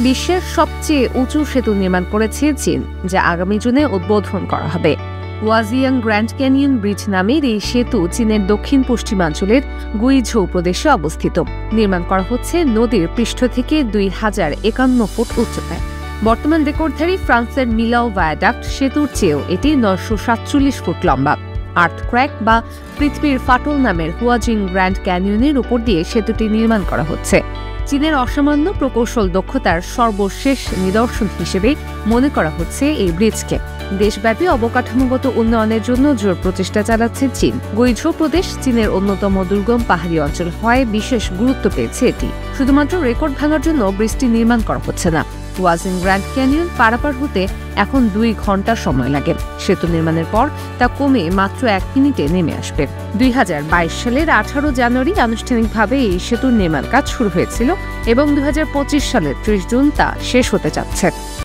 বিশ্বের সবচেয়ে উঁচু সেতু নির্মাণ করেছে চীন, যা আগামী জুনে উদ্বোধন করা হবে। ওয়াজিয়াং গ্র্যান্ড ক্যানিয়ন ব্রিজ নামের এই সেতু চীনের দক্ষিণ পশ্চিমাঞ্চলের গুইঝৌ প্রদেশে অবস্থিত। নির্মাণ করা হচ্ছে নদীর পৃষ্ঠ থেকে 2051 ফুট উচ্চতায়। বর্তমান রেকর্ডধারী ফ্রান্সের মিলাও ভায়াডাক্ট সেতুর চেয়েও এটি 947 ফুট লম্বা। আর্থক্র্যাক বা পৃথিবীর ফাটল নামের হুয়াজিং গ্র্যান্ড ক্যানিয়নের উপর দিয়ে সেতুটি নির্মাণ করা হচ্ছে। চীনের অসামান্য প্রকৌশল দক্ষতার সর্বশেষ নিদর্শন হিসেবে মনে করা হচ্ছে এই ব্রিজকে। দেশব্যাপী অবকাঠামোগত উন্নয়নের জন্য জোর প্রচেষ্টা চালাচ্ছে চীন। গুইঝৌ প্রদেশ চীনের অন্যতম দুর্গম পাহাড়ি অঞ্চল হওয়ায় বিশেষ গুরুত্ব পেয়েছে এটি। শুধুমাত্র রেকর্ড ভাঙার জন্য ব্রিজটি নির্মাণ করা হচ্ছে না। ওয়াজিং গ্র্যান্ড ক্যানিয়ন পারাপার হতে এখন 2 ঘন্টা সময় লাগে। সেতু নির্মাণের পর তা কমে মাত্র 1 মিনিটে নেমে আসবে। 2022 সালের 18 জানুয়ারি আনুষ্ঠানিকভাবে এই সেতুর নির্মাণ কাজ শুরু হয়েছিল এবং 2025 সালের 30 জুন তা শেষ হতে যাচ্ছে।